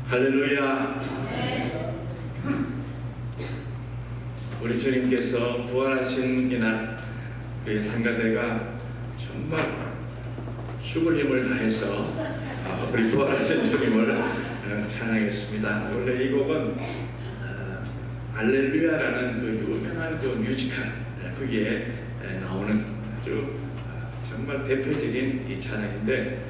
할렐루야. 우리 주님께서 부활하신 이날 우리 상가대가 정말 죽을 힘을 다해서 우리 부활하신 주님을 찬양했습니다. 원래 이 곡은 할렐루야라는 그 유명한 그 뮤지컬 거기에 나오는 아주 정말 대표적인 이 찬양인데,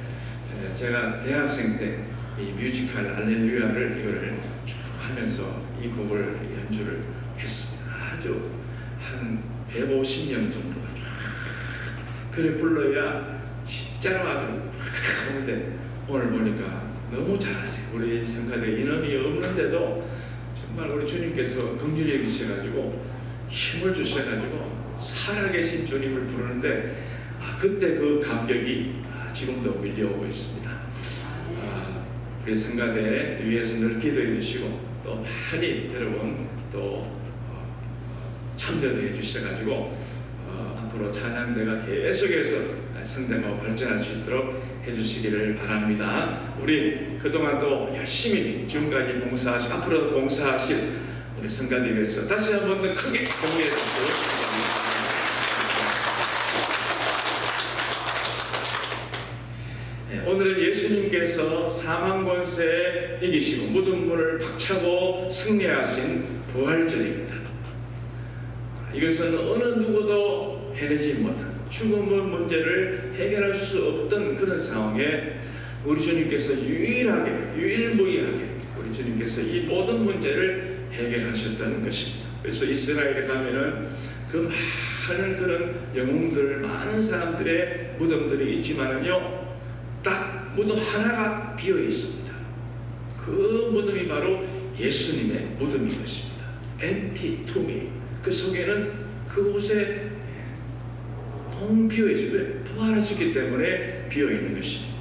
제가 대학생 때 이 뮤지컬 할렐루야를 이거를 쭉 하면서 이 곡을 연주를 했습니다. 아주 한 150년 정도가 그래 불러야 십자가도 하는데, 오늘 보니까 너무 잘하세요. 우리 성가대 인원이 없는데도 정말 우리 주님께서 긍휼히 여기셔가지고 힘을 주셔가지고 살아계신 주님을 부르는데, 그때 그 감격이 지금도 밀려오고 있습니다. 우리 성가대 위에서 늘 기도해 주시고 또 많이 여러분 또 참여도 해 주셔가지고 앞으로 찬양대가 계속해서 성대가 발전할 수 있도록 해주시기를 바랍니다. 우리 그동안도 열심히 지금까지 봉사하시고 앞으로 봉사하실 우리 성가대 위해서 다시 한 번 더 크게 경의해 주시고, 오늘은 예수님께서 사망 권세에 이기시고 모든 문을 박차고 승리하신 부활절입니다. 이것은 어느 누구도 해내지 못한 죽음의 문제를 해결할 수 없던 그런 상황에 우리 주님께서 유일무이하게 우리 주님께서 이 모든 문제를 해결하셨다는 것입니다. 그래서 이스라엘에 가면은 그 많은 그런 영웅들, 많은 사람들의 무덤들이 있지만은요, 딱 무덤 하나가 비어 있습니다. 그 무덤이 바로 예수님의 무덤인 것입니다. 엔티 투미. 그 속에는 그곳에 텅 비어 있어요. 부활하셨기 때문에 비어 있는 것입니다.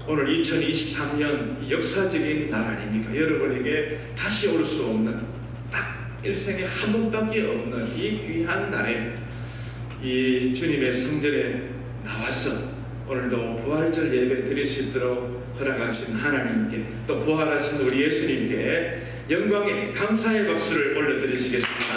오늘 2023년 역사적인 날 아닙니까? 여러분에게 다시 올 수 없는, 딱 일생에 한 번밖에 없는 이 귀한 날에 이 주님의 성전에 나와서 오늘도 부활절 예배 드릴 수 있도록 허락하신 하나님께, 또 부활하신 우리 예수님께 영광의 감사의 박수를 올려드리시겠습니다.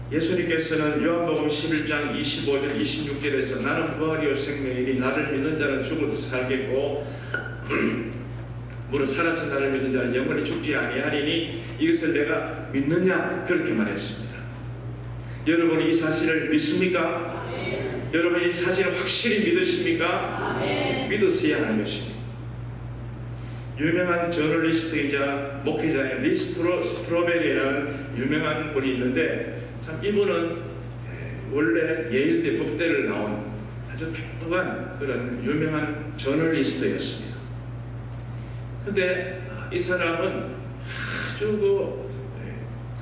예수님께서는 요한복음 11장 25절 26절에서 나는 부활이요 생명이니 나를 믿는 자는 죽어도 살겠고 무릇 살아서 나를 믿는 자는 영원히 죽지 아니하리니 이것을 내가 믿느냐, 그렇게 말했습니다. 여러분이 이 사실을 믿습니까? 여러분이 이 사실을 확실히 믿으십니까? 믿으셔야 하는 것입니다. 유명한 저널리스트이자 목회자인 스트로베리라는 유명한 분이 있는데, 참 이분은 원래 예일대 법대를 나온 아주 똑똑한 그런 유명한 저널리스트였습니다. 근데 이 사람은 아주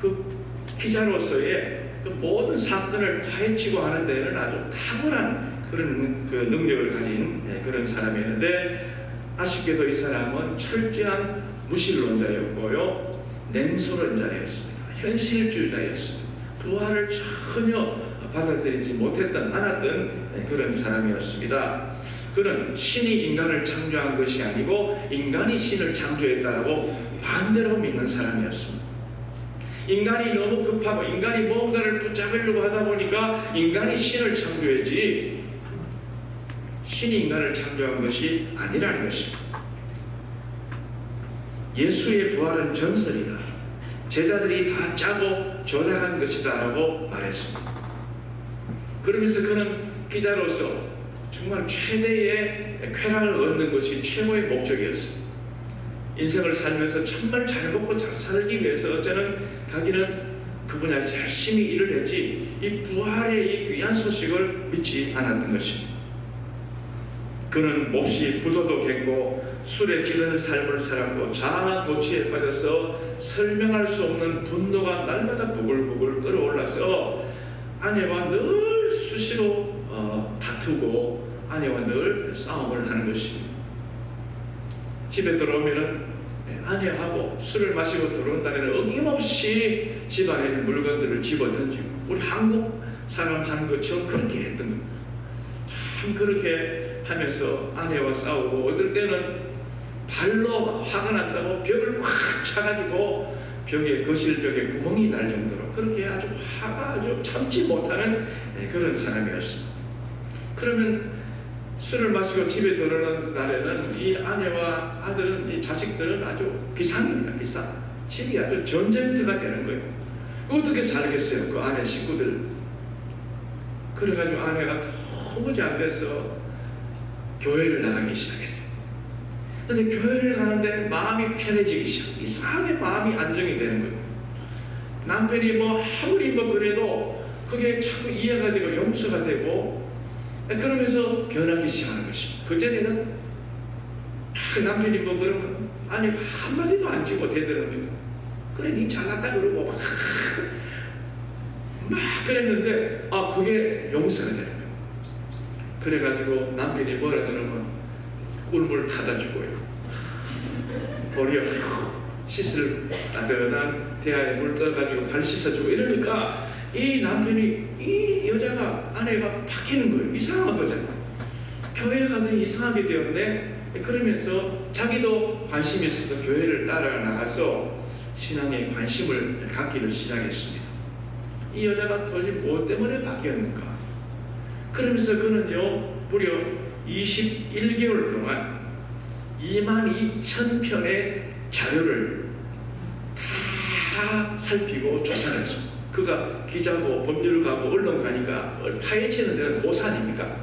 그 기자로서의 그 모든 사건을 파헤치고 하는 데는 아주 탁월한 그런 그 능력을 가진 그런 사람이었는데, 아쉽게도 이 사람은 철저한 무신론자였고요, 냉소론자였습니다. 현실주의자였습니다. 부활을 전혀 받아들이지 못했던, 않았던 그런 사람이었습니다. 그는 신이 인간을 창조한 것이 아니고 인간이 신을 창조했다고 반대로 믿는 사람이었습니다. 인간이 너무 급하고 인간이 뭔가를 붙잡으려고 하다 보니까 인간이 신을 창조했지 신이 인간을 창조한 것이 아니라는 것입니다. 예수의 부활은 전설이다, 제자들이 다 짜고 조작한 것이다 라고 말했습니다. 그러면서 그는 기자로서 정말 최대의 쾌락을 얻는 것이 최고의 목적이었습니다. 인생을 살면서 정말 잘 먹고 잘 살기 위해서 저는 자기는 그 분야에서 열심히 일을 했지 이 부활의 이 귀한 소식을 믿지 않았던 것입니다. 그는 몹시 부도덕했고 술에 기르는 삶을 살았고 자아도취에 빠져서 설명할 수 없는 분노가 날마다 부글부글 끓어올라서 아내와 늘 수시로 다투고 아내와 늘 싸움을 하는 것입니다. 집에 들어오면은 아내하고 술을 마시고 들어온 날에는 어김없이 집안에 있는 물건들을 집어 던지고, 우리 한국 사람 하는 것처럼 그렇게 했던 겁니다. 참 그렇게 하면서 아내와 싸우고, 어떨 때는 발로 화가 난다고 벽을 확 차가지고 거실 벽에 구멍이 날 정도로 그렇게 아주 화가 아주 참지 못하는 그런 사람이었습니다. 그러면 술을 마시고 집에 들어오는 날에는 이 아내와 아들은, 이 자식들은 아주 비상입니다. 비상. 집이 아주 전쟁터가 되는 거예요. 어떻게 살겠어요, 그 아내 식구들. 그래가지고 아내가 도무지 안 돼서 교회를 나가기 시작했어요. 근데 교회를 가는데 마음이 편해지기 시작. 이상하게 마음이 안정이 되는 거예요. 남편이 뭐 아무리 그래도 그게 자꾸 이해가 되고 용서가 되고, 그러면서 변하기 시작하는 것입니다. 그전에는 남편이 그러면 아니 한마디도 안 지고 대드는 거예요. 그래 니 잘났다 그러고 막 그랬는데 그게 용서가 되는 거예요. 그래가지고 남편이 뭐라 그러면 꿀물 타다 주고요. 도리어 씻을 따뜻한 대야에 물 떠가지고 발 씻어주고 이러니까 이 남편이, 이 여자가, 아내가 바뀌는 거예요. 이상한 거잖아요. 교회 가더니 이상하게 되었네. 그러면서 자기도 관심이 있어서 교회를 따라 나가서 신앙에 관심을 갖기를 시작했습니다. 이 여자가 도대체 무엇 때문에 바뀌었는가? 그러면서 그는요, 무려 21개월 동안 22,000편의 자료를 다 살피고 조사를 했습니다. 그가 기자고 법률가고 언론가니까 파헤치는 데는 고사 아닙니까?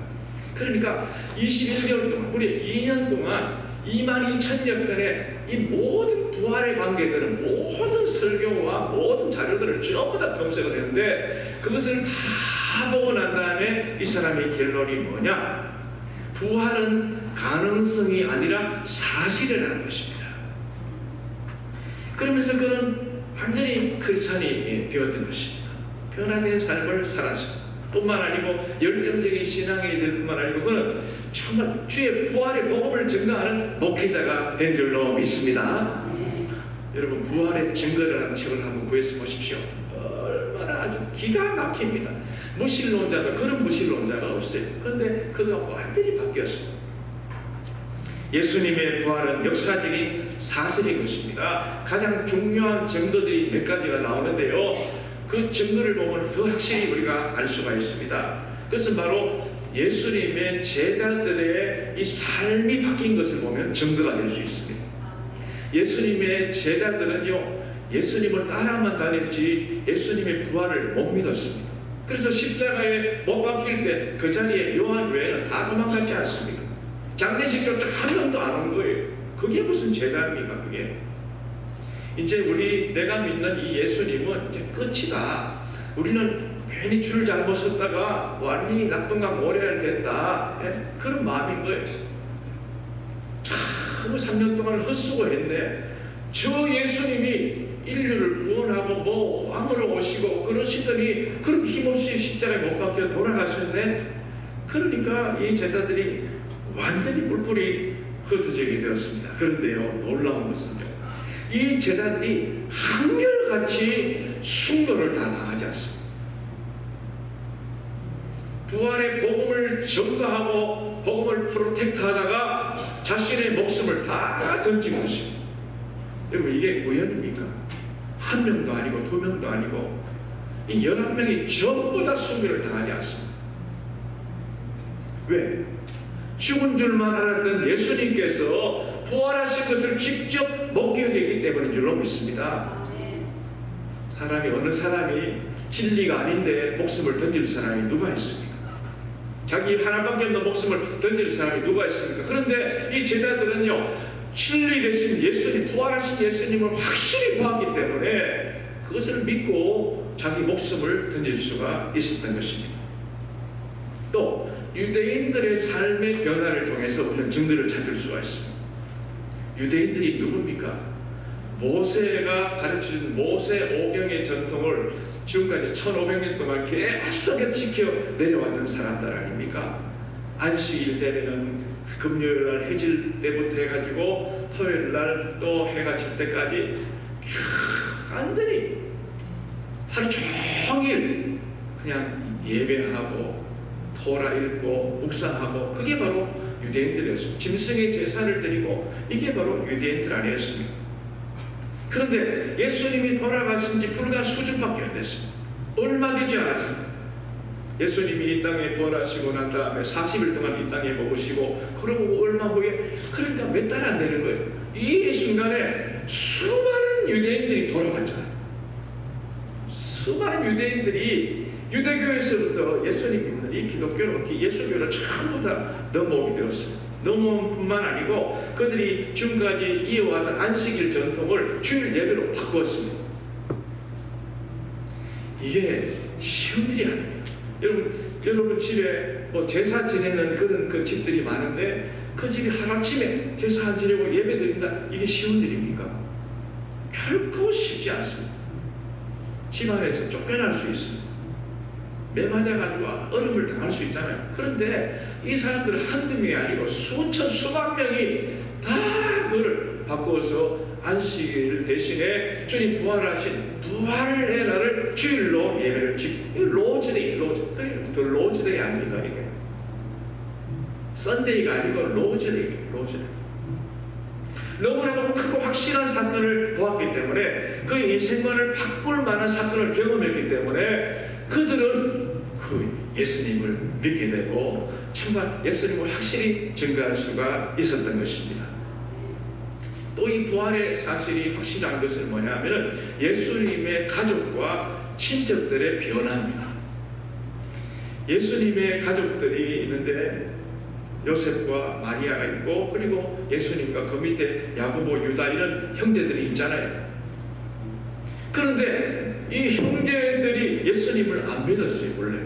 그러니까 21개월 동안, 무려 2년 동안 22,000여 편의 이 모든 부활의 관계들은 모든 설교와 모든 자료들을 전부 다 검색을 했는데, 그것을 다 보고 난 다음에 이 사람의 결론이 뭐냐? 부활은 가능성이 아니라 사실이라는 것입니다. 그러면서 그는 완전히 크리스찬이 되었던 것입니다. 변화된 삶을 살았습니다. 뿐만 아니고 열정적인 신앙이 될 뿐만 아니고 그는 정말 주의 부활의 복음을 증거하는 목회자가 된 줄로 믿습니다. 여러분, 부활의 증거라는 책을 한번 구해서 보십시오. 얼마나 아주 기가 막힙니다. 무신론자가, 그런 무신론자가 없어요. 그런데 그가 완전히 바뀌었습니다. 예수님의 부활은 역사적인 사실인 것입니다. 가장 중요한 증거들이 몇 가지가 나오는데요, 그 증거를 보면 더 확실히 우리가 알 수가 있습니다. 그것은 바로 예수님의 제자들의 이 삶이 바뀐 것을 보면 증거가 될 수 있습니다. 예수님의 제자들은요, 예수님을 따라만 다녔지 예수님의 부활을 못 믿었습니다. 그래서 십자가에 못 박힐 때 그 자리에 요한 외에는 다 도망갔지 않습니까? 장례식도 한 명도 안 온 거예요. 그게 무슨 제자입니까? 그게 이제 내가 믿는 이 예수님은 이제 끝이다. 우리는 괜히 줄을 잘못 섰다가 완전히 낙동강 모래알 됐다. 그런 마음인 거예요. 참 3년 동안 헛수고했네. 저 예수님이 인류를 구원하고 왕으로 오시고 그러시더니 그렇게 힘없이 십자가에 못 박혀 돌아가셨네. 그러니까 이 제자들이 완전히 뿔뿔이 흩어지게 되었습니다. 그런데요, 놀라운 것은요, 이 제자들이 한결같이 순교를 다 당하지 않습니다. 부활의 복음을 증거하고 복음을 프로텍트하다가 자신의 목숨을 다 던진 것입니다. 여러분, 이게 우연입니까? 한 명도 아니고 두 명도 아니고 이 11명이 전부 다 순교를 당하지 않습니다. 왜? 죽은 줄만 알았던 예수님께서 부활하신 것을 직접 목격했기 때문인 줄로 믿습니다. 어느 사람이 진리가 아닌데 목숨을 던질 사람이 누가 있습니까? 자기 하나밖에 없는 목숨을 던질 사람이 누가 있습니까? 그런데 이 제자들은요, 진리 되신 예수님, 부활하신 예수님을 확실히 보았기 때문에 그것을 믿고 자기 목숨을 던질 수가 있었던 것입니다. 또 유대인들의 삶의 변화를 통해서 우리는 증거를 찾을 수가 있습니다. 유대인들이 누굽니까? 모세가 가르쳐준 모세 오경의 전통을 지금까지 1500년 동안 계속 지켜 내려왔던 사람들 아닙니까? 안식일 되면은 금요일날 해질 때부터 해가지고 토요일날 또 해가 질 때까지 완전히 하루 종일 그냥 예배하고 토라 읽고 묵상하고, 그게 바로 유대인들이었습니다. 짐승의 제사를 드리고, 이게 바로 유대인들 아니었습니다. 그런데 예수님이 돌아가신 지 불과 수주밖에 안 됐습니다. 얼마 되지 않았습니다. 예수님이 이 땅에 부활하시고 난 다음에 40일 동안 이 땅에 머무시고, 그러고 얼마 후에, 그러니까 몇 달 안 되는 거예요. 이 순간에 수많은 유대인들이 돌아갔잖아요. 수많은 유대인들이 유대교에서부터 예수님 믿는 이 기독교로 예수교로 전부 다 넘어오게 되었습니다. 넘어온 뿐만 아니고 그들이 지금까지 이어왔던 안식일 전통을 주일 예배로 바꾸었습니다. 이게 쉬운 일이 아닙니다. 여러분 집에 뭐 제사 지내는 그런 그 집들이 많은데, 그 집이 하루아침에 제사 안 지내고 예배 드린다, 이게 쉬운 일입니까? 결코 쉽지 않습니다. 집안에서 쫓겨날 수 있습니다. 매 맞아가지고 얼음을 당할 수 있잖아요. 그런데 이 사람들은 한두 명이 아니고 수천 수만 명이 다 그걸 바꾸어서 안식일 대신에 주님 부활하신 부활의 날을 주일로 예배를 지키고, 로즈데이, 로즈데이 아닙니까 이게? 썬데이가 아니고 로즈데이. 너무나도 크고 확실한 사건을 보았기 때문에, 그 인생관을 바꿀 만한 사건을 경험했기 때문에 그들은 그 예수님을 믿게 되고 정말 예수님을 확실히 증거할 수가 있었던 것입니다. 또 이 부활의 사실이 확실한 것은 뭐냐면 예수님의 가족과 친척들의 변화입니다. 예수님의 가족들이 있는데 요셉과 마리아가 있고, 그리고 예수님과 그 밑에 야고보, 유다 이런 형제들이 있잖아요. 그런데 이 형제들이 예수님을 안 믿었어요. 원래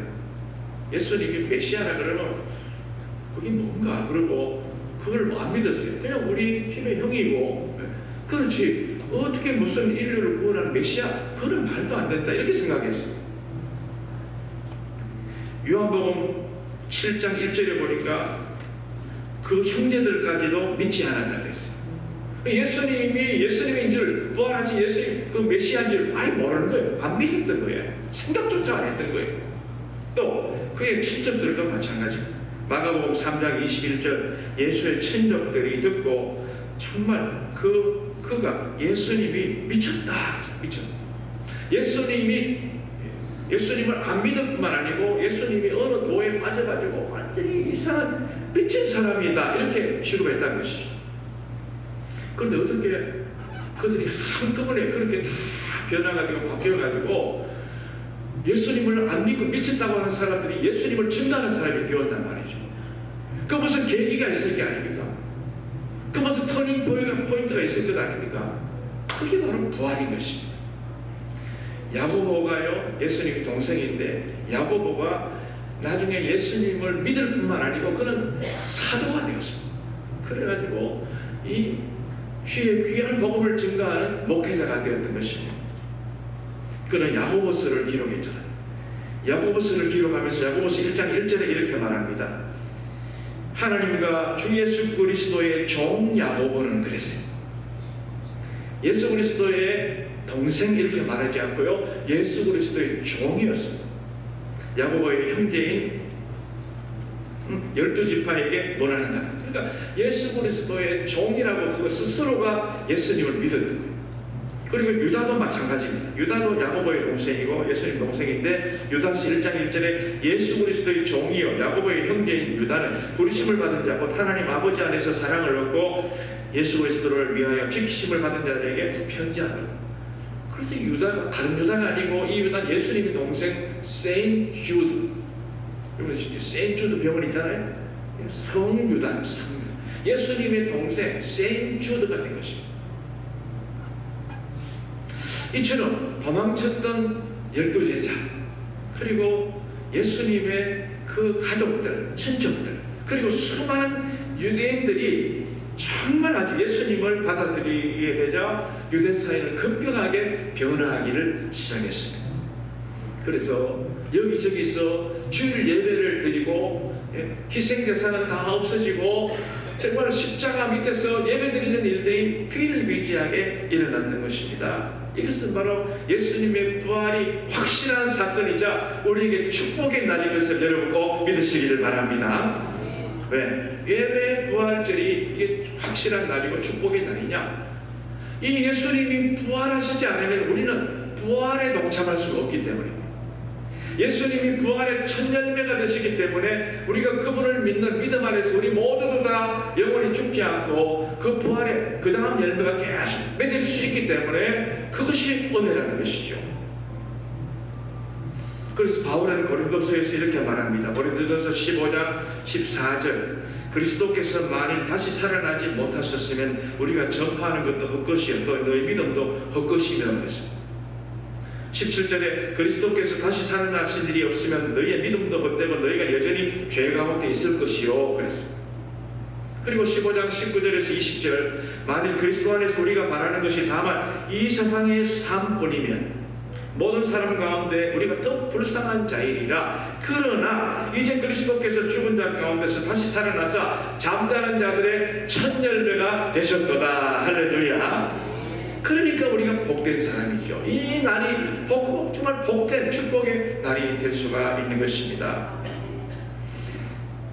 예수님이 메시아라 그러면 그게 뭔가, 그러고 그걸 안 믿었어요. 그냥 우리 집의 형이고, 그렇지 어떻게 무슨 인류를 구원하는 메시아, 그건 말도 안 된다, 이렇게 생각했어요. 요한복음 7장 1절에 보니까 그 형제들까지도 믿지 않았다 그랬어요. 예수님이 예수님인 줄, 부활하신 예수님 그 메시아인 줄 아예 모르는 거예요. 안 믿었던 거예요. 생각조차 안 했던 거예요. 또 그의 친척들도 마찬가지입니다. 마가복음 3장 21절, 예수의 친족들이 듣고 정말 그가 예수님이 미쳤다. 예수님을 안 믿을 뿐만 아니고 예수님이 어느 도에 빠져가지고 완전히 이상한 미친 사람이다, 이렇게 취급했다는 것이죠. 그런데 어떻게 그들이 한꺼번에 그렇게 다 변화가지고 바뀌어가지고 예수님을 안 믿고 미쳤다고 하는 사람들이 예수님을 증거하는 사람이 되었단 말이죠. 그 무슨 계기가 있을 게 아닙니까? 그 무슨 터닝 포인트가 있을 것 아닙니까? 그게 바로 부활인 것입니다. 야고보가요, 예수님이 동생인데 야고보가 나중에 예수님을 믿을 뿐만 아니고 그는 사도가 되었습니다. 그래가지고 이 귀한 복음을 증거하는 목회자가 되었던 것입니다. 그는 야고보서를 기록했잖아요. 야고보서를 기록하면서 야고보서 1장 1절에 이렇게 말합니다. 하나님과 주 예수 그리스도의 종 야고보는 그랬어요. 예수 그리스도의 동생 이렇게 말하지 않고요, 예수 그리스도의 종이었습니다. 야고보의 형제인 12지파에게 논하는다. 그러니까 예수 그리스도의 종이라고 그 스스로가 예수님을 믿었던 거예요. 그리고 유다도 마찬가지입니다. 유다도 야고보의 동생이고 예수님 동생인데, 유다서 1장 1절에 예수 그리스도의 종이요 야고보의 형제인 유다는 부르심을 받은 자고 하나님 아버지 안에서 사랑을 얻고 예수 그리스도를 위하여 지키심을 받은 자들에게 편지하노라. 그래서 유다가 다른 유다가 아니고 이 유다는 예수님의 동생 세인 주드, 여러분 세인 주드 병원 있잖아요. 성유다, 예수님의 동생 세인 주드가 된 것입니다. 이처럼 도망쳤던 12제자, 그리고 예수님의 그 가족들, 친척들, 그리고 수많은 유대인들이 정말 아주 예수님을 받아들이게 되자 유대 사회는 급격하게 변화하기를 시작했습니다. 그래서 여기저기서 주일 예배를 드리고 희생제사는 다 없어지고 정말 십자가 밑에서 예배드리는 일들이 비일비재하게 일어났던 것입니다. 이것은 바로 예수님의 부활이 확실한 사건이자 우리에게 축복의 날인 것을 여러분 꼭 믿으시기를 바랍니다. 왜 부활절이 이게 확실한 날이고 축복의 날이냐? 이 예수님이 부활하시지 않으면 우리는 부활에 동참할 수가 없기 때문입니다. 예수님이 부활의 첫 열매가 되시기 때문에 우리가 그분을 믿는 믿음 안에서 우리 모두도 다 영원히 죽지 않고 그 부활의 그 다음 열매가 계속 맺을 수 있기 때문에 그것이 은혜라는 것이죠. 그래서 바울은 고린도서에서 이렇게 말합니다. 고린도서 15장 14절, 그리스도께서 만일 다시 살아나지 못하셨으면 우리가 전파하는 것도 헛것이요 또 너희 믿음도 헛것이며 그랬습니다. 17절에 그리스도께서 다시 살아나신 일이 없으면 너희의 믿음도 헛되고 너희가 여전히 죄 가운데 있을 것이요 그랬습니다. 그리고 15장 19절에서 20절, 만일 그리스도 안에서 우리가 바라는 것이 다만 이 세상의 삶뿐이면 모든 사람 가운데 우리가 더 불쌍한 자이리라. 그러나 이제 그리스도께서 죽은 자 가운데서 다시 살아나서 잠자는 자들의 첫 열매가 되셨도다. 할렐루야. 그러니까 우리가 복된 사람이죠. 이 날이 정말 복된 축복의 날이 될 수가 있는 것입니다.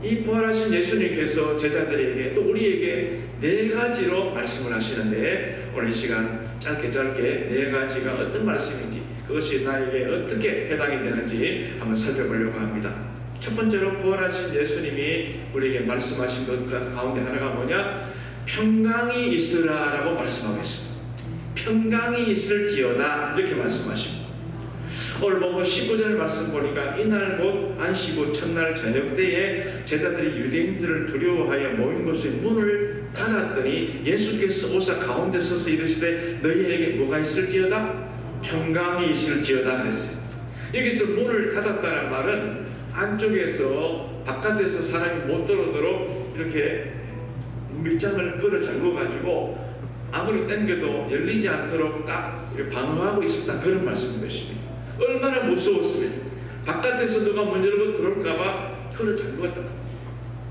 이 부활하신 예수님께서 제자들에게 또 우리에게 네 가지로 말씀을 하시는데 오늘 이 시간 짧게 네 가지가 어떤 말씀인지 그것이 나에게 어떻게 해당이 되는지 한번 살펴보려고 합니다. 첫 번째로 부활하신 예수님이 우리에게 말씀하신 것 가운데 하나가 뭐냐? 평강이 있으라라고 말씀하겠습니다. 평강이 있을지어다 이렇게 말씀하십니다. 오늘 보면 19절 말씀 보니까 이날 곧 안식후 첫날 저녁 때에 제자들이 유대인들을 두려워하여 모인 곳의 문을 닫았더니 예수께서 오사 가운데 서서 이르시되 너희에게 뭐가 있을지어다? 평강이 있을지어다 그랬어요. 여기서 문을 닫았다는 말은 안쪽에서 바깥에서 사람이 못 들어오도록 이렇게 밑장을 걸어 잠궈가지고 아무리 당겨도 열리지 않도록 딱 방어하고 있었다 그런 말씀인 것입니다. 얼마나 무서웠으면 바깥에서 누가 문 열고 들어올까봐 걸어 잠궜다.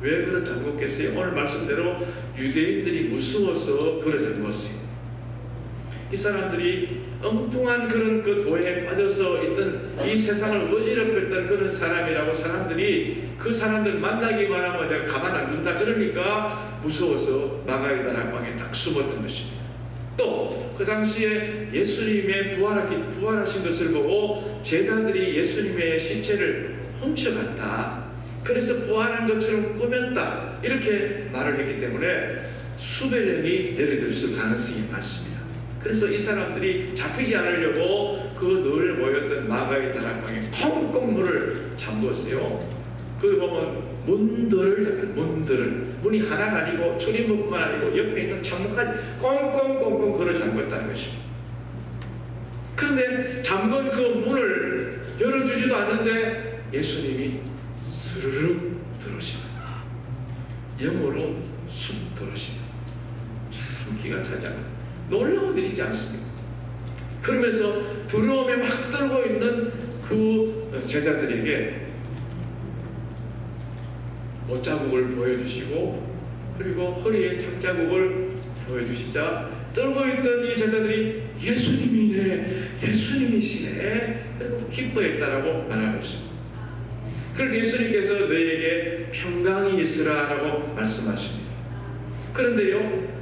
왜 걸어 잠궜겠어요? 오늘 말씀대로 유대인들이 무서워서 걸어 잠궜어요. 이 사람들이 엉뚱한 그런 그 도에 빠져서 있던 이 세상을 어지럽혔던 그런 사람이라고 사람들이 그 사람들 만나기만 하면 내가 가만 안 둔다 그러니까 무서워서 마가다락 방에 딱 숨었던 것입니다. 또 그 당시에 예수님의 부활하신 것을 보고 제자들이 예수님의 시체를 훔쳐갔다. 그래서 부활한 것처럼 꾸몄다. 이렇게 말을 했기 때문에 수배령이 내려질 가능성이 많습니다. 그래서 이 사람들이 잡히지 않으려고 그 늘 모였던 마가의 다락방에 콩콩 문을 잠궜어요. 그 보면 문이 하나가 아니고 출입문만 아니고 옆에 있는 창문까지 꽁꽁꽁꽁 걸어 잠궜다는 것입니다. 그런데 잠근 그 문을 열어주지도 않는데 예수님이 스르륵 들어오십니다. 영어로 쑥 들어오십니다. 참 기가 차지 않습니다. 놀라운 일이지 않습니까? 그러면서 두려움에 막 떨고 있는 그 제자들에게 못자국을 보여주시고 그리고 허리에 착자국을 보여주시자 떨고 있던 이 제자들이 예수님이시네 그리고 기뻐했다라고 말하고 있습니다. 그런데 예수님께서 너희에게 평강이 있으라라고 말씀하십니다. 그런데요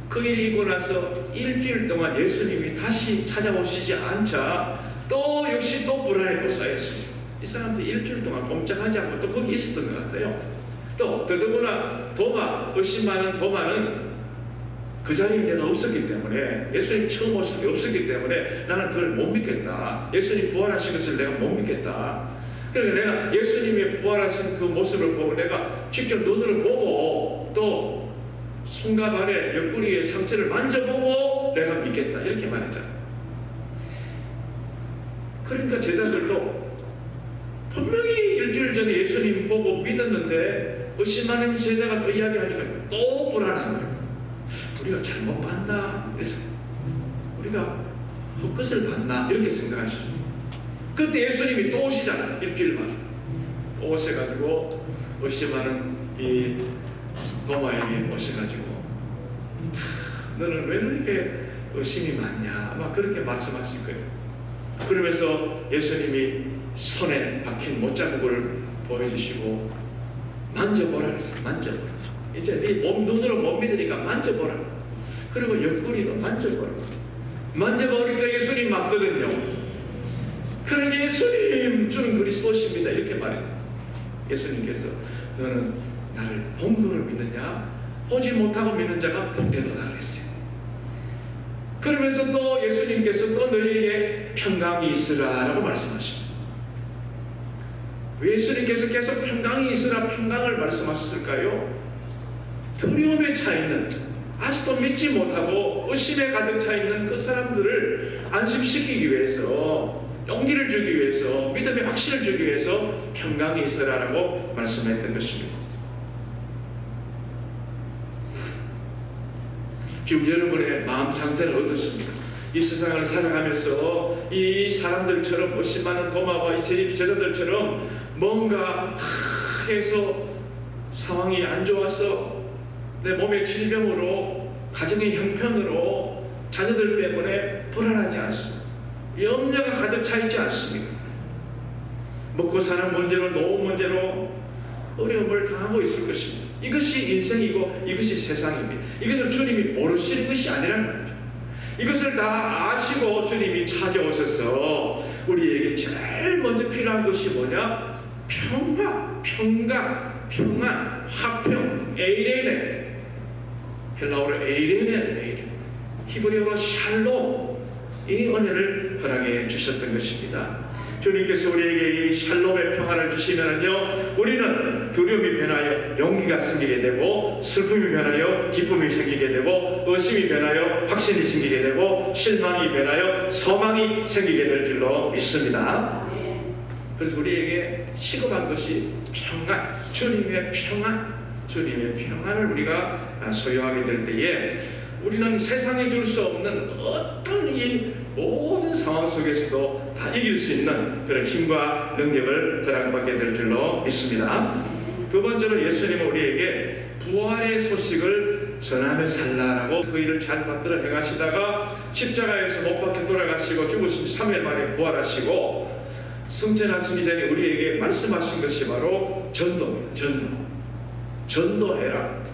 그 일이 있고 나서 일주일 동안 예수님이 다시 찾아오시지 않자 또 역시 또 불안에 쌓였습니다. 이 사람들이 일주일 동안 꼼짝하지 않고 또 거기 있었던 것 같아요. 또 더더구나 의심하는 도마는 그 자리에 내가 없었기 때문에 예수님 처음 오실 때 없었기 때문에 나는 그걸 못 믿겠다. 예수님 부활하신 것을 내가 못 믿겠다. 그러니까 내가 예수님의 부활하신 그 모습을 보고 내가 직접 눈으로 보고 또 손과 발에 옆구리의 상처를 만져보고 내가 믿겠다 이렇게 말했잖아요. 그러니까 제자들도 분명히 일주일 전에 예수님 보고 믿었는데 의심하는 제자가 또 이야기하니까 또 불안한 거예요. 우리가 잘못 봤나? 그래서 우리가 헛것을 봤나? 이렇게 생각하시죠. 그때 예수님이 또 오시잖아요. 일주일 만에 또 오셔가지고 의심하는 이 도마에게 오셔가지고 너는 왜 그렇게 의심이 많냐 아마 그렇게 말씀하실 거예요. 그러면서 예수님이 손에 박힌 못자국을 보여주시고 만져보라 그랬어요. 만져보라. 이제 네 눈으로 못 믿으니까 만져보라. 그리고 옆구리도 만져보라. 만져보니까 예수님 맞거든요. 그러니 예수님 주는 그리스도십니다 이렇게 말해요. 예수님께서 너는 나를 본거를 믿느냐? 보지 못하고 믿는 자가 복되도다 그랬어요. 그러면서 또 예수님께서 또 너희에게 평강이 있으라 라고 말씀하십니다. 왜 예수님께서 계속 평강이 있으라 평강을 말씀하셨을까요? 두려움에 차있는, 아직도 믿지 못하고 의심에 가득 차있는 그 사람들을 안심시키기 위해서, 용기를 주기 위해서, 믿음의 확신을 주기 위해서 평강이 있으라라고 말씀했던 것입니다. 지금 여러분의 마음 상태는 어떻습니까? 이 세상을 살아가면서 이 사람들처럼 멋이 많은 도마와 이 제자들처럼 뭔가 해서 상황이 안 좋아서 내 몸의 질병으로 가정의 형편으로 자녀들 때문에 불안하지 않습니다. 염려가 가득 차 있지 않습니다. 먹고 사는 문제로 노후 문제로 어려움을 당하고 있을 것입니다. 이것이 인생이고 이것이 세상입니다. 이것을 주님이 모르시는 것이 아니라는 거죠. 이것을 다 아시고 주님이 찾아오셔서 우리에게 제일 먼저 필요한 것이 뭐냐? 평화, 평강, 평안, 화평, 에이레네. 헬라어로 에이레네, 히브리어로 샬롬, 이 은혜를 허락해 주셨던 것입니다. 주님께서 우리에게 이 샬롬의 평화를 주시면요, 우리는 두려움이 변하여 용기가 생기게 되고, 슬픔이 변하여 기쁨이 생기게 되고, 의심이 변하여 확신이 생기게 되고, 실망이 변하여 소망이 생기게 될 줄로 믿습니다. 그래서 우리에게 시급한 것이 평안, 주님의 평안, 주님의 평안을 우리가 소유하게 될 때에 우리는 세상에 줄 수 없는 어떤 이 모든 상황 속에서도 다 이길 수 있는 그런 힘과 능력을 허락받게 될 줄로 믿습니다. 두 번째로 예수님은 우리에게 부활의 소식을 전하며 살라라고 그 일을 잘 받들어 행하시다가 십자가에서 못 박혀 돌아가시고 죽으신 3일 만에 부활하시고 승천하시기 전에 우리에게 말씀하신 것이 바로 전도입니다. 전도해라.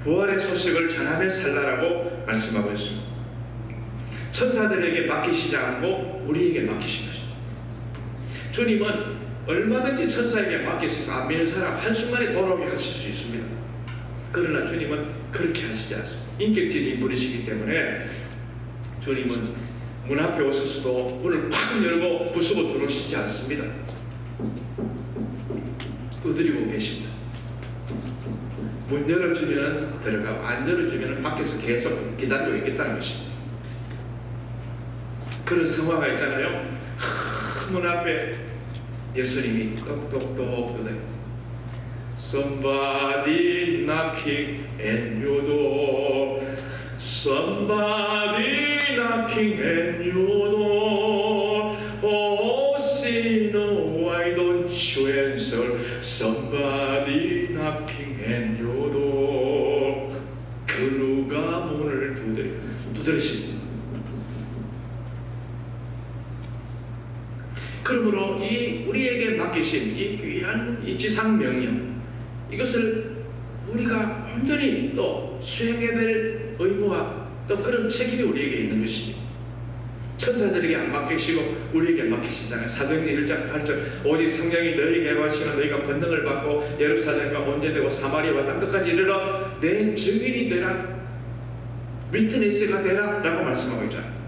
부활의 소식을 전하며 살라라고 말씀하고 있습니다. 천사들에게 맡기시지 않고 우리에게 맡기신 것입니다. 주님은 얼마든지 천사에게 맡기셔서 안 믿는 사람 한순간에 돌아오게 하실 수 있습니다. 그러나 주님은 그렇게 하시지 않습니다. 인격적인 인물이시기 때문에 주님은 문 앞에 오셔서도 문을 팍 열고 부수고 들어오시지 않습니다. 두드리고 계십니다. 문 열어주면 들어가고 안 열어주면 밖에서 계속 기다리고 있겠다는 것입니다. 그런 성화가 있잖아요. 문 앞에 예수님이 똑똑똑 두드려요. Somebody knocking at your door. Somebody knocking at your door. Oh sinner, why don't you answer? Somebody knocking at your door. 그 누가 문을 두드리십니다. 그러므로 이 우리에게 맡기신 이 귀한 이 지상 명령, 이것을 우리가 온전히 또 수행해야 될 의무와 또 그런 책임이 우리에게 있는 것입니다. 천사들에게 안 맡기시고 우리에게 맡기시잖아요. 사도행전 1장 8절 오직 성령이 너희에게 임하시면 너희가 권능을 받고 예루살렘과 온전히 되고 사마리아와 땅끝까지 이르러 내 증인이 되라, 위트니스가 되라 라고 말씀하고 있잖아요.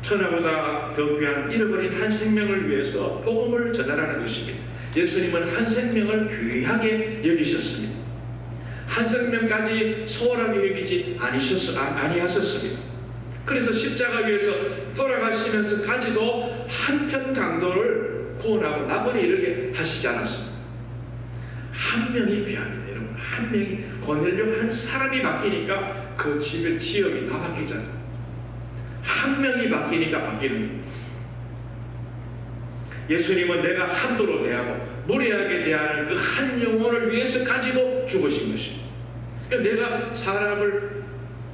천하보다 더 귀한 잃어버린 한 생명을 위해서 복음을 전하라는 것입니다. 예수님은 한 생명을 귀하게 여기셨습니다. 한 생명까지 소홀하게 여기지 아니하셨습니다. 그래서 십자가 위에서 돌아가시면서까지도 한편 강도를 구원하고 나머지 이르게 하시지 않았습니다. 한 명이 귀합니다. 여러분, 한 명이 고넬료 한 사람이 바뀌니까 그 집의 지역이 다 바뀌잖아요. 한 명이 바뀌니까 바뀌는 거예요. 예수님은 내가 한도로 대하고 무리하게 대하는 그 한 영혼을 위해서 가지고 죽으신 것입니다. 그러니까 내가 사람을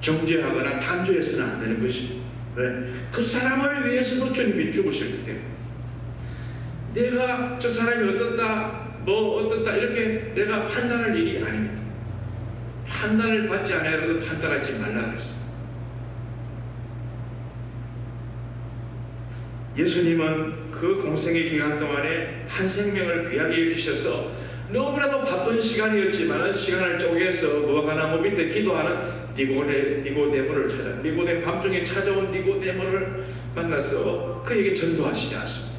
정죄하거나 단죄해서는 안 되는 것입니다. 왜? 그 사람을 위해서도 주님이 죽으셨기 때문에 내가 저 사람이 어떻다 뭐 어떻다 이렇게 내가 판단할 일이 아닙니다. 판단을 받지 않아도 판단하지 말라 그랬습니다. 예수님은 그 공생의 기간 동안에 한 생명을 귀하게 여기셔서 너무나도 바쁜 시간이었지만 시간을 쪼개서 무화과나무 밑에 기도하는 니고데모를 찾아 니고데 밤중에 찾아온 니고데모를 만나서 그에게 전도하시지 않습니다.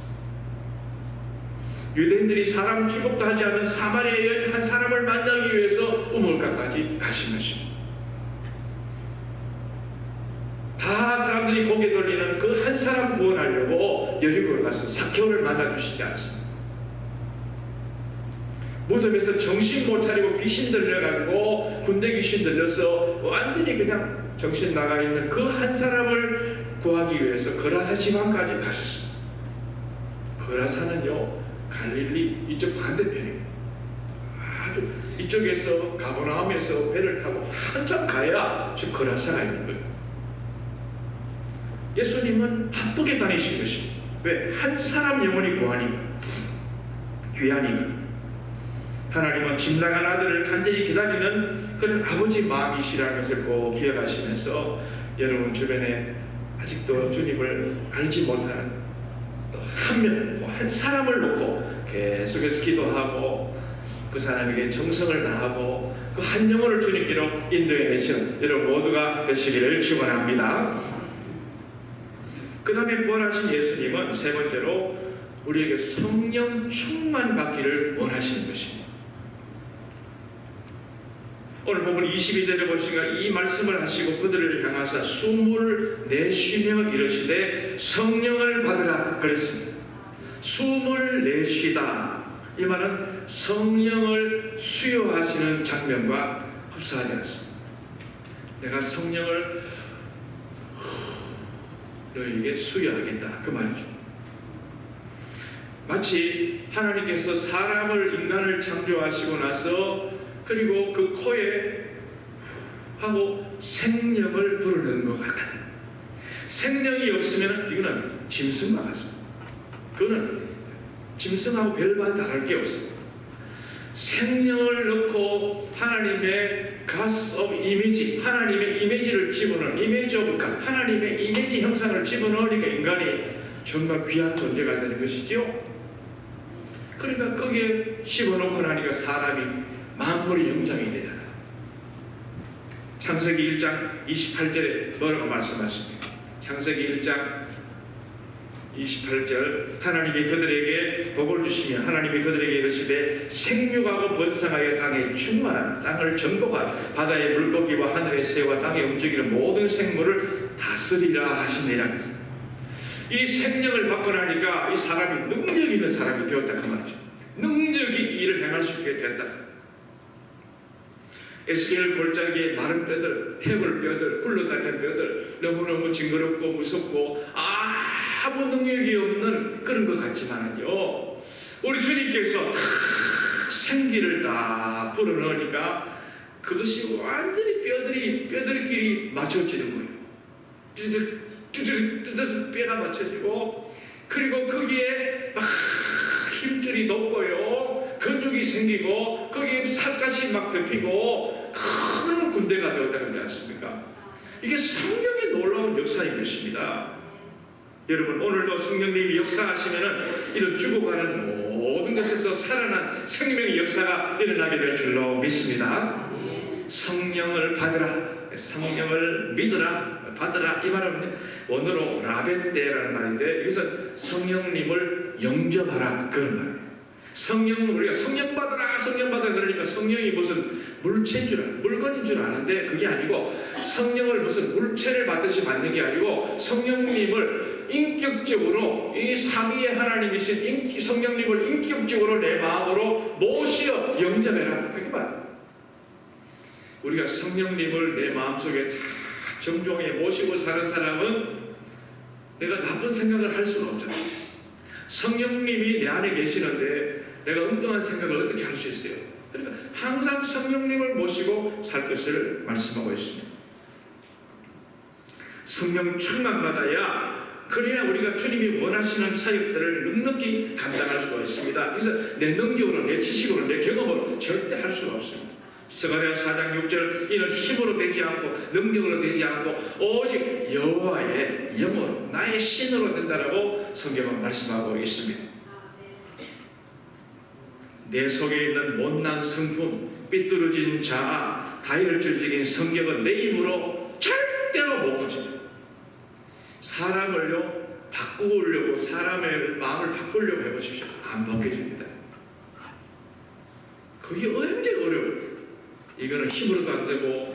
유대인들이 사람 취급도 하지 않는 사마리아 여인 한 사람을 만나기 위해서 우물가까지 가신 것입니다. 다 사람들이 고개 돌리는 그 한 사람 구원하려고 여리고를 가서 삭개오를 만나주시지 않습니다. 무덤에서 정신 못 차리고 귀신 들려가지고 군대 귀신 들려서 완전히 그냥 정신 나가 있는 그 한 사람을 구하기 위해서 거라사 지방까지 가셨습니다. 거라사는요 갈릴리 이쪽 반대편입니다. 아주 이쪽에서 가버나움에서 배를 타고 한참 가야 저 거라사가 있는 거예요. 예수님은 바쁘게 다니신 것입니다. 왜? 한 사람 영혼이 구하니까, 귀하니까. 하나님은 집 나간 아들을 간절히 기다리는 그런 아버지 마음이시라는 것을 꼭 기억하시면서 여러분 주변에 아직도 주님을 알지 못하는 또 한 명, 또 한 사람을 놓고 계속해서 기도하고 그 사람에게 정성을 다하고 그 한 영혼을 주님께로 인도해내시는 여러분 모두가 되시기를 축원합니다. 그 다음에 부활하신 예수님은 세 번째로 우리에게 성령 충만 받기를 원하시는 것입니다. 오늘 본문 22절에 보시니까 이 말씀을 하시고 그들을 향하사 숨을 내쉬며 이르시되 성령을 받으라 그랬습니다. 숨을 내쉬다 이 말은 성령을 수요하시는 장면과 흡사하지 않습니다. 내가 성령을 너희에게 수여하겠다 그 말이죠. 마치 하나님께서 사람을 인간을 창조하시고 나서 그리고 그 코에 하고 생명을 불어넣는 것 같아요. 생명이 없으면 이거는 짐승과 같습니다. 그거는 짐승하고 별반 다를 게 없습니다. 생명을 넣고 하나님의 가스 오브 이미지, 하나님의 이미지를 집어넣은 이미지 오브 갓, 하나님의 이미지 형상을 집어넣으니까 인간이 정말 귀한 존재가 되는 것이죠. 그러니까 거기에 집어넣고 나니까 사람이 만물의 영장이 되잖아요. 창세기 1장 28절에 뭐라고 말씀하십니까? 창세기 1장 28절 하나님이 그들에게 복을 주시며 하나님이 그들에게 이르시되 생육하고 번성하여 땅에 충만한 땅을 정복하여 바다의 물고기와 하늘의 새와 땅에 움직이는 모든 생물을 다스리라 하시니라. 이 생명을 받고 나니까 이 사람이 능력 있는 사람이 되었다 그 말이죠. 능력이 일을 행할 수 있게 됐다. 에스겔 골짜기에 마른 뼈들, 해물 뼈들, 굴러다니는 뼈들, 너무너무 징그럽고 무섭고 아무 능력이 없는 그런 것 같지만요, 우리 주님께서 생기를 다 불어넣으니까 그것이 완전히 뼈들끼리 맞춰지는 거예요. 뚜드득 뼈가 맞춰지고, 그리고 거기에 막 힘줄이 돋고요, 근육이 생기고, 거기에 살갗이 막 덮이고 큰 군대가 되었다 그러지 않습니까? 이게 성령의 놀라운 역사인 것입니다. 여러분 오늘도 성령님이 역사하시면은 이런 죽어가는 모든 것에서 살아난 생명의 역사가 일어나게 될 줄로 믿습니다. 성령을 받으라, 성령을 믿으라, 받으라 이 말은 원어로 라벤데라는 말인데 여기서 성령님을 영접하라 그런 말이에요. 우리가 성령 받으라 그러니까 성령이 무슨 물체인 줄 물건인 줄 아는데 그게 아니고, 성령을 무슨 물체를 받듯이 받는 게 아니고 성령님을 인격적으로 이 삼위의 하나님이신 성령님을 인격적으로 내 마음으로 모시어 영접해라 그게 말이에요. 우리가 성령님을 내 마음속에 다 정중하게 모시고 사는 사람은 내가 나쁜 생각을 할 수가 없잖아요. 성령님이 내 안에 계시는데 내가 엉뚱한 생각을 어떻게 할 수 있어요? 그러니까 항상 성령님을 모시고 살 것을 말씀하고 있습니다. 성령 충만 받아야 그래야 우리가 주님이 원하시는 사역들을 넉넉히 감당할 수가 있습니다. 그래서 내 능력으로, 내 지식으로, 내 경험으로 절대 할 수가 없습니다. 스가랴 4장 6절 이는 힘으로 되지 않고 능력으로 되지 않고 오직 여호와의 영으로 나의 신으로 된다라고 성경은 말씀하고 있습니다. 내 속에 있는 못난 성품, 삐뚤어진 자아, 다혈질적인 성격은 내 힘으로 절대로 못 고칩니다. 사람을요 바꾸려고 사람의 마음을 바꾸려고 해보십시오. 안 바뀌어집니다. 그게 언제 어려워요. 이거는 힘으로도 안 되고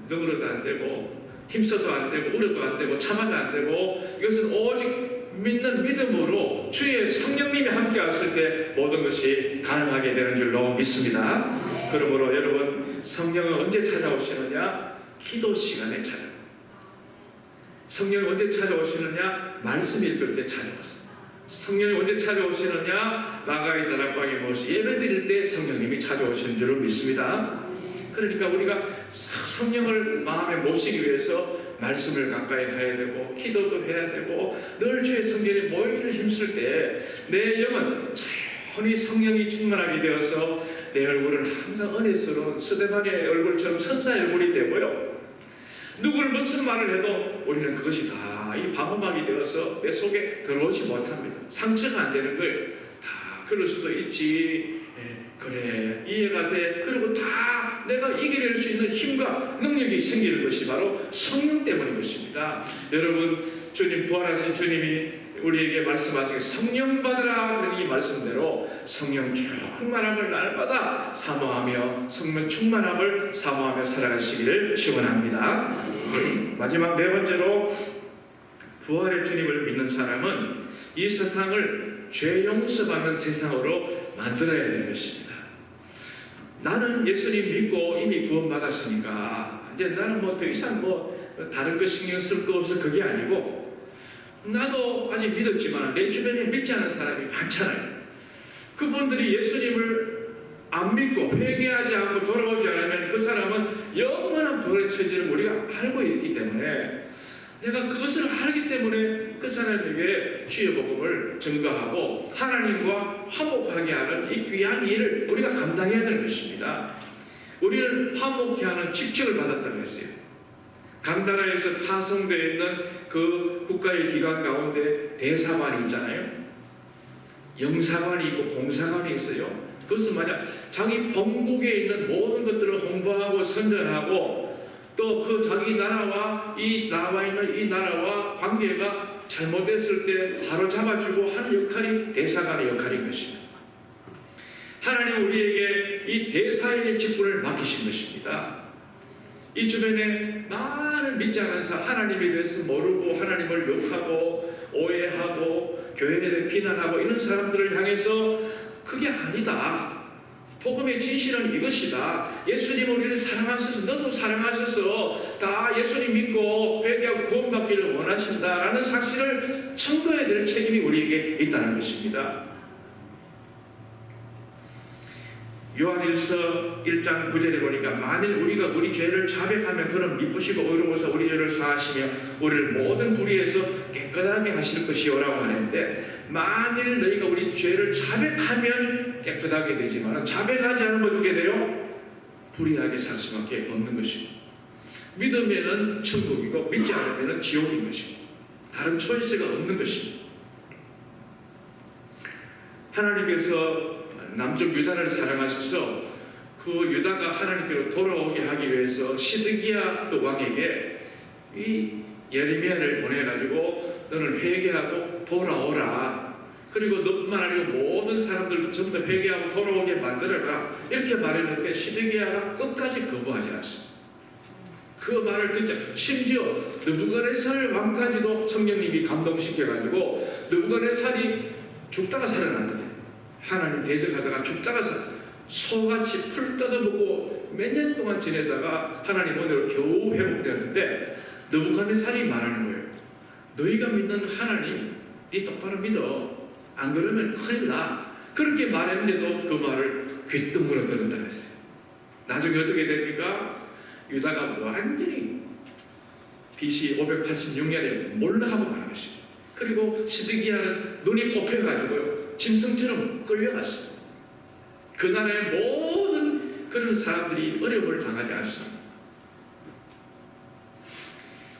능으로도 안 되고 힘써도 안 되고 울어도 안 되고 참아도 안 되고 이것은 오직 믿는 믿음으로 주의 성령님이 함께 왔을 때 모든 것이 가능하게 되는 줄로 믿습니다. 그러므로 여러분 성령은 언제 찾아오시느냐? 기도 시간에 찾아옵니다. 성령이 언제 찾아오시느냐? 말씀 읽을 때 찾아오세요. 성령이 언제 찾아오시느냐? 마가의 다락방에 모시 예배 드릴 때 성령님이 찾아오시는 줄로 믿습니다. 그러니까 우리가 성령을 마음에 모시기 위해서 말씀을 가까이 해야 되고 기도도 해야 되고 늘 주의 성전에 모이기를 힘쓸 때 내 영은 자연히 성령이 충만하게 되어서 내 얼굴은 항상 은혜스러운 스데반의 얼굴처럼 선사의 얼굴이 되고요. 누구를 무슨 말을 해도 우리는 그것이 다 이 방어막이 되어서 내 속에 들어오지 못합니다. 상처가 안 되는 거예요. 다 그럴 수도 있지. 그래 이해가 돼. 그리고 다 내가 이겨낼 수 있는 힘과 능력이 생기는 것이 바로 성령 때문인 것입니다. 여러분 주님 부활하신 주님이 우리에게 말씀하시기 성령 받으라 하는 이 말씀대로 성령 충만함을 날마다 사모하며 성령 충만함을 사모하며 살아가시기를 축원합니다. 마지막 네 번째로 부활의 주님을 믿는 사람은 이 세상을 죄 용서받는 세상으로 만들어야 되는 것입니다. 나는 예수님 믿고 이미 구원받았으니까 이제 나는 뭐 더 이상 다른 거 신경 쓸 거 없어 그게 아니고 나도 아직 믿었지만 내 주변에 믿지 않은 사람이 많잖아요. 그분들이 예수님을 안 믿고 회개하지 않고 돌아오지 않으면 그 사람은 영원한 불에 처지를 우리가 알고 있기 때문에 내가 그것을 알기 때문에 그 사람에게 주의 복음을 증거하고 하나님과 화목하게 하는 이 귀한 일을 우리가 감당해야 되는 것입니다. 우리는 화목케 하는 직책을 받았다고 했어요. 간다라에서 파송되어 있는 그 국가의 기관 가운데 대사관이 있잖아요. 영사관이 있고 공사관이 있어요. 그것은 만약 자기 본국에 있는 모든 것들을 홍보하고 선전하고 또 그 자기 나라와 이 나와 있는 이 나라와 관계가 잘못됐을 때 바로 잡아주고 하는 역할이 대사관의 역할인 것입니다. 하나님 우리에게 이 대사의 직분을 맡기신 것입니다. 이 주변에 많은 믿지 않은 사람, 하나님에 대해서 모르고 하나님을 욕하고 오해하고 교회에 대해 비난하고 이런 사람들을 향해서 그게 아니다. 복음의 진실은 이것이다. 예수님 우리를 사랑하셔서 너도 사랑하셔서 다 예수님 믿고 회개하고 구원받기를 원하신다라는 사실을 증거해야 될 책임이 우리에게 있다는 것입니다. 요한일서 1장 9절에 보니까 만일 우리가 우리 죄를 자백하면 그는 미쁘시고 의로워서 우리 죄를 사하시며 우리를 모든 불의에서 깨끗하게 하실 것이오라고 하는데 만일 너희가 우리 죄를 자백하면 깨끗하게 되지만 자백하지 않으면 어떻게 돼요? 불의하게 살 수밖에 없는 것입니다. 믿으면 천국이고 믿지 않으면 지옥인 것입니다. 다른 초이스가 없는 것입니다. 하나님께서 남쪽 유다를 사랑하셔서 그 유다가 하나님께로 돌아오게 하기 위해서 시드기야 그 왕에게 이 예레미야를 보내가지고 너는 회개하고 돌아오라. 그리고 너뿐만 아니고 모든 사람들도 전부 다 회개하고 돌아오게 만들어라. 이렇게 말했는데 시드기야가 끝까지 거부하지 않습니다. 그 말을 듣자 심지어 느부갓네살 왕까지도 성령님이 감동시켜가지고 느부갓네살이 죽다가 살아났거든요. 하나님 대적하다가 죽다가 소같이 풀 뜯어먹고 몇 년 동안 지내다가 하나님 은혜로 겨우 회복되었는데 느부갓네살이 말하는 거예요. 너희가 믿는 하나님 이 똑바로 믿어. 안 그러면 큰일 나. 그렇게 말했는데도 그 말을 귓등으로 들었다 그랬어요. 나중에 어떻게 됩니까? 유다가 완전히 BC 586년에 몰락하고 마는 것입니다. 그리고 시드기야는 눈이 뽑혀가지고 짐승처럼 끌려갔어요. 그 나라의 모든 그런 사람들이 어려움을 당하지 않습니다.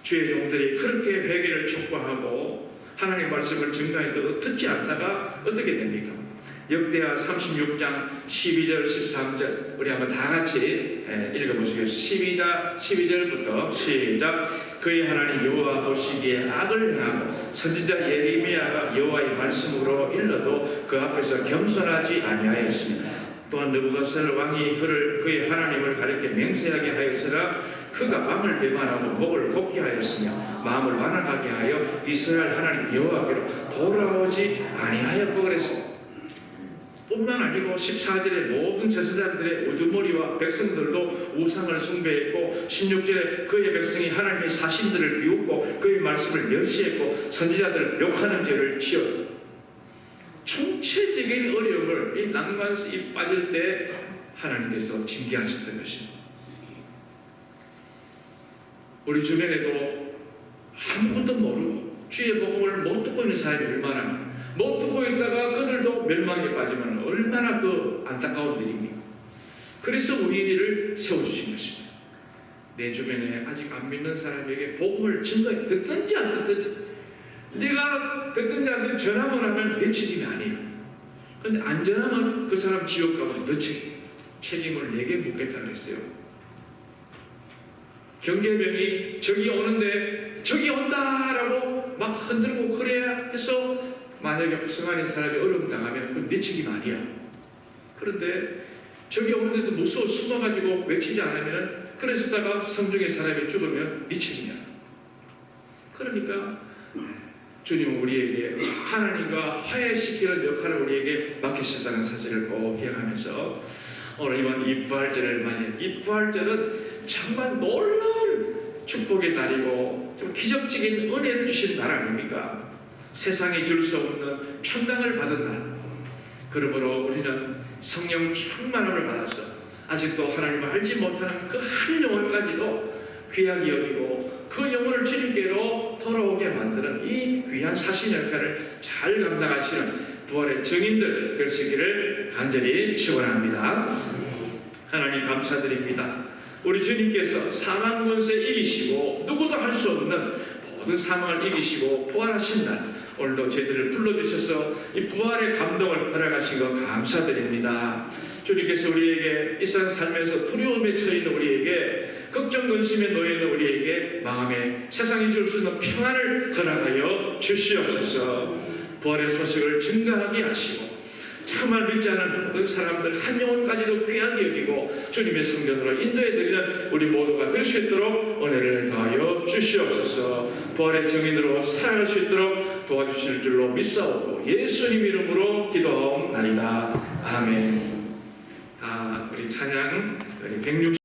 주의 종들이 그렇게 회개를 촉구하고 하나님의 말씀을 증거해도 듣지 않다가 어떻게 됩니까? 역대하 36장 12절 13절 우리 한번 다 같이 읽어보시겠습니다. 12절부터 시작. 그의 하나님 여호와 보시기에 악을 행하고 선지자 예레미야가 여호와의 말씀으로 일러도 그 앞에서 겸손하지 아니하였습니다. 또한 느부갓네살 왕이 그의 하나님을 가리켜 맹세하게 하였으나 그가 마음을 배반하고 목을 곱게 하였으며 마음을 완악하게 하여 이스라엘 하나님 여호와께로 돌아오지 아니하였고 그랬습니다. 뿐만 아니고 14절에 모든 제사장들의 우두머리와 백성들도 우상을 숭배했고 16절에 그의 백성이 하나님의 사신들을 비웃고 그의 말씀을 멸시했고 선지자들을 욕하는 죄를 지었습니다. 총체적인 어려움을 이 낭만이 빠질 때 하나님께서 징계하셨던 것입니다. 우리 주변에도 아무것도 모르고 주의 복음을 못 듣고 있는 사람이 얼마나 많아요. 못 듣고 있다가 그들도 멸망에 빠지면 얼마나 그 안타까운 일입니까? 그래서 우리를 세워주신 것입니다. 내 주변에 아직 안 믿는 사람에게 복음을 증거해 듣든지 안 듣든지 네가 듣든지 안 듣든지 전하면 하면 내 책임이 아니에요. 그런데 안 전하면 그 사람 지옥 가면 너 책임을 내게 묻겠다 그랬어요. 경계병이 저기 오는데 저기 온다라고 막 흔들고 그래야 해서 만약에 승환인 사람이 어려움 당하면 그건 내 책임 아니야. 그런데 저기 오는데도 무서워 숨어가지고 외치지 않으면 그러다가 성중의 사람이 죽으면 네 책임이야. 그러니까 주님은 우리에게 하나님과 화해시키는 역할을 우리에게 맡기셨다는 사실을 꼭 기억하면서 오늘 이번 이 부활절을 맞이해 이 부활절은 정말 놀라운 축복의 날이고 좀 기적적인 은혜를 주신 날 아닙니까? 세상이 줄 수 없는 평강을 받은 날. 그러므로 우리는 성령 충만함을 받아서 아직도 하나님을 알지 못하는 그 한 영혼까지도 귀하게 여기고 그 영혼을 주님께로 돌아오게 만드는 이 귀한 사신 역할을 잘 감당하시는 부활의 증인들 될 수 있기를 간절히 축원합니다. 하나님 감사드립니다. 우리 주님께서 사망 권세 이기시고 누구도 할 수 없는 모든 사망을 이기시고 부활하신 날 오늘도 저희들을 불러주셔서 이 부활의 감동을 허락하신 것 감사드립니다. 주님께서 우리에게 이 세상 살면서 두려움에 처해있는 우리에게 걱정 근심에 놓여있는 우리에게 마음에 세상이 줄 수 있는 평안을 허락하여 주시옵소서. 부활의 소식을 증가하게 하시고 정말 믿지 않은 모든 사람들 한 영혼까지도 귀하게 여기고 주님의 성전으로 인도해드리는 우리 모두가 될 수 있도록 은혜를 더하여 주시옵소서. 부활의 증인으로 살아갈 수 있도록 도와주실 줄로 믿사오고 예수님 이름으로 기도하옵나이다. 아멘. 우리 찬양 우리 160